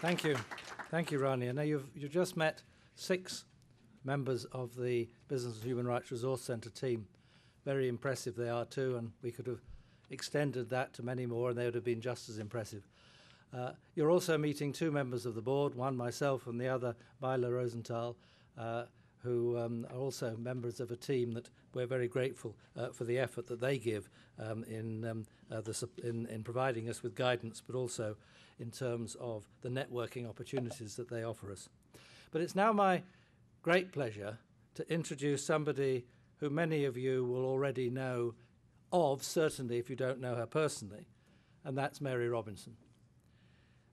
Thank you. Thank you, Rania. Now, you've just met 6 members of the Business and Human Rights Resource Centre team. Very impressive they are too, and we could have extended that to many more and they would have been just as impressive. You're also meeting 2 members of the board, one myself and the other Myla Rosenthal, who are also members of a team that we're very grateful for the effort that they give in providing us with guidance, but also in terms of the networking opportunities that they offer us. But it's now my great pleasure to introduce somebody who many of you will already know of, certainly if you don't know her personally, and that's Mary Robinson.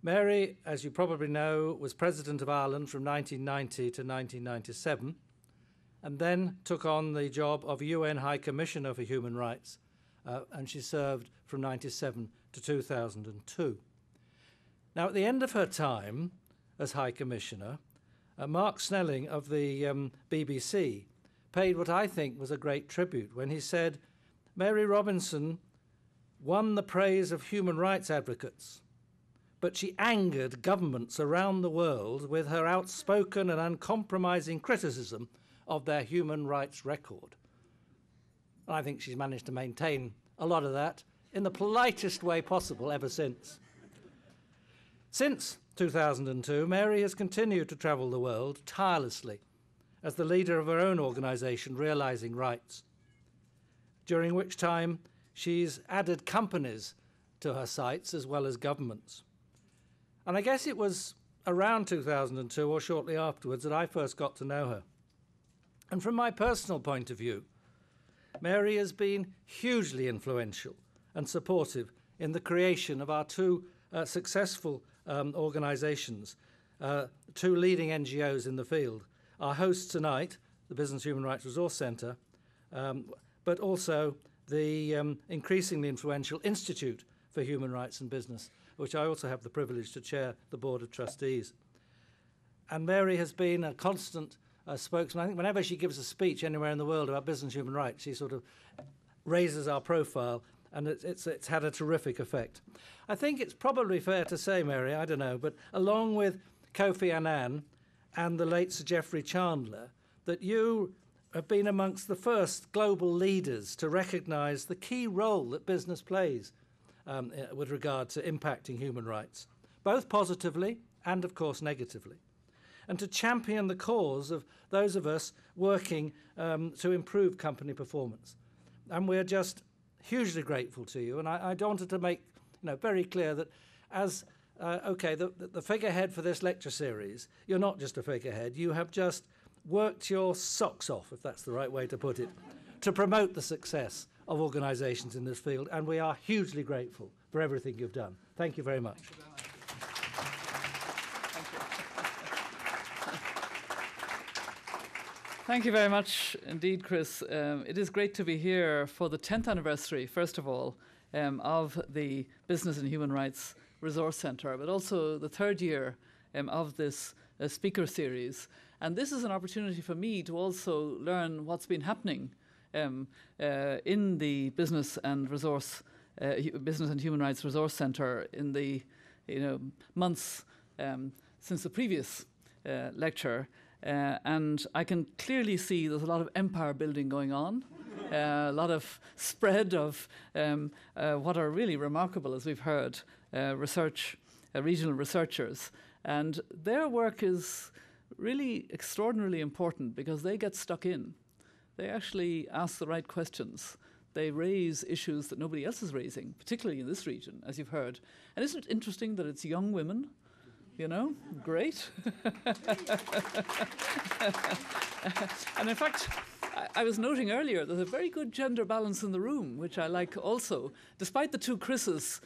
Mary, as you probably know, was President of Ireland from 1990 to 1997, and then took on the job of UN High Commissioner for Human Rights, and she served from 1997 to 2002. Now, at the end of her time as High Commissioner, Mark Snelling of the BBC paid what I think was a great tribute when he said, Mary Robinson won the praise of human rights advocates, but she angered governments around the world with her outspoken and uncompromising criticism of their human rights record. And I think she's managed to maintain a lot of that in the politest way possible ever since. Since 2002, Mary has continued to travel the world tirelessly as the leader of her own organisation, Realising Rights, during which time she's added companies to her sites as well as governments. And I guess it was around 2002 or shortly afterwards that I first got to know her. And from my personal point of view, Mary has been hugely influential and supportive in the creation of our 2 successful organisations, 2 leading NGOs in the field. Our host tonight, the Business Human Rights Resource Centre, but also the increasingly influential Institute for Human Rights and Business, which I also have the privilege to chair the Board of Trustees. And Mary has been a constant spokesman. I think whenever she gives a speech anywhere in the world about business and human rights, she sort of raises our profile, and it's had a terrific effect. I think it's probably fair to say, Mary, I don't know, but along with Kofi Annan and the late Sir Geoffrey Chandler, that you have been amongst the first global leaders to recognise the key role that business plays with regard to impacting human rights, both positively and, of course, negatively, and to champion the cause of those of us working to improve company performance. And we're just hugely grateful to you. And I wanted to make very clear that as, the figurehead for this lecture series, you're not just a figurehead, you have just worked your socks off, if that's the right way to put it, to promote the success of organisations in this field, and we are hugely grateful for everything you've done. Thank you very much. Thank you very much indeed, Chris. It is great to be here for the 10th anniversary, first of all, of the Business and Human Rights Resource Centre, but also the 3rd year of this speaker series. And this is an opportunity for me to also learn what's been happening in the Business and Human Rights Resource Centre in the months since the previous lecture. And I can clearly see there's a lot of empire building going on, a lot of spread of what are really remarkable, as we've heard, regional researchers. And their work is really extraordinarily important because they get stuck in. They actually ask the right questions. They raise issues that nobody else is raising, particularly in this region, as you've heard. And isn't it interesting that it's young women? Great. And in fact, I was noting earlier there's a very good gender balance in the room, which I like also, despite the 2 Chris's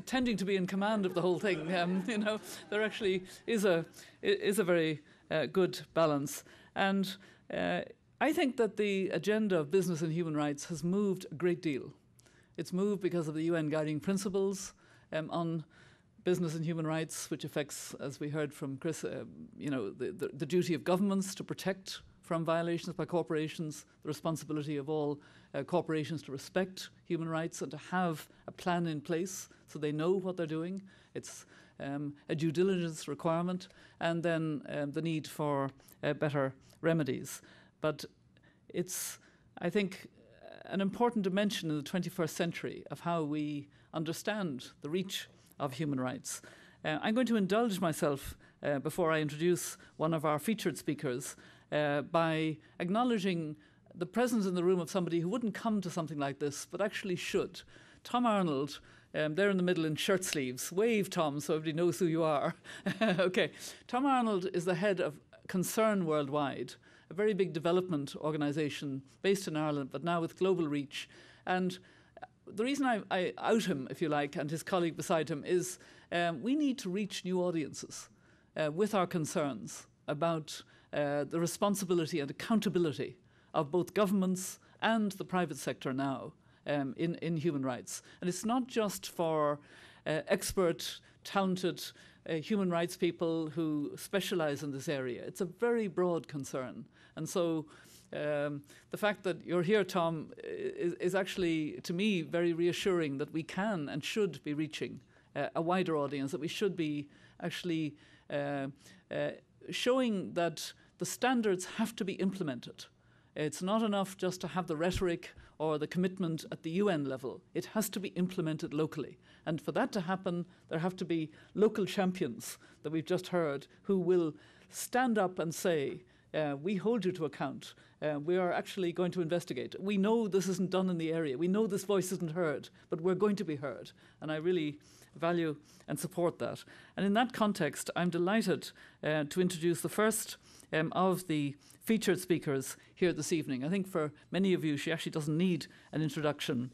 tending to be in command of the whole thing. There actually is a very good balance. And I think that the agenda of business and human rights has moved a great deal. It's moved because of the UN Guiding Principles on business and human rights, which affects, as we heard from Chris, the duty of governments to protect from violations by corporations, the responsibility of all corporations to respect human rights and to have a plan in place so they know what they're doing. It's a due diligence requirement, and then the need for better remedies. But it's, I think, an important dimension in the 21st century of how we understand the reach of human rights. I'm going to indulge myself before I introduce one of our featured speakers by acknowledging the presence in the room of somebody who wouldn't come to something like this, but actually should. Tom Arnold, there in the middle in shirt sleeves. Wave, Tom, so everybody knows who you are. Okay. Tom Arnold is the head of Concern Worldwide, a very big development organisation based in Ireland, but now with global reach. And the reason I out him, if you like, and his colleague beside him is we need to reach new audiences with our concerns about the responsibility and accountability of both governments and the private sector now in human rights. And it's not just for expert, talented human rights people who specialise in this area. It's a very broad concern. And so the fact that you're here, Tom, is actually, to me, very reassuring that we can and should be reaching a wider audience, that we should be actually showing that the standards have to be implemented. It's not enough just to have the rhetoric or the commitment at the UN level. It has to be implemented locally. And for that to happen, there have to be local champions that we've just heard who will stand up and say, we hold you to account. We are actually going to investigate. We know this isn't done in the area. We know this voice isn't heard, but we're going to be heard. And I really value and support that. And in that context, I'm delighted to introduce the first of the featured speakers here this evening. I think for many of you, she actually doesn't need an introduction.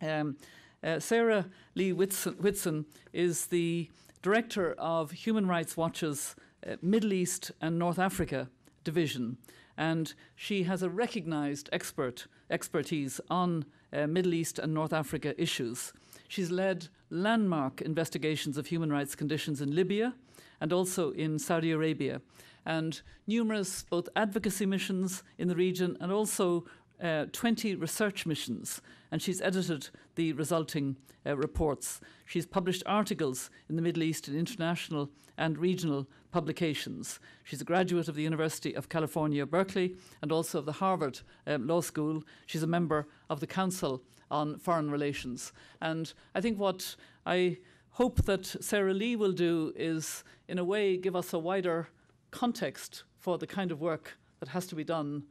Sarah Lee Whitson is the director of Human Rights Watch's Middle East and North Africa division, and she has a recognised expertise on Middle East and North Africa issues. She's led landmark investigations of human rights conditions in Libya and also in Saudi Arabia, and numerous both advocacy missions in the region and also 20 research missions, and she's edited the resulting reports. She's published articles in the Middle East in international and regional publications. She's a graduate of the University of California, Berkeley, and also of the Harvard Law School. She's a member of the Council on Foreign Relations. And I think what I hope that Sarah Lee will do is, in a way, give us a wider context for the kind of work that has to be done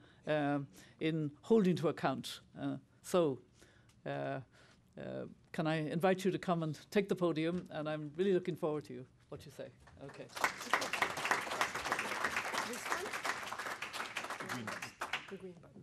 in holding to account. Can I invite you to come and take the podium? And I'm really looking forward to what you say. Okay. The green button.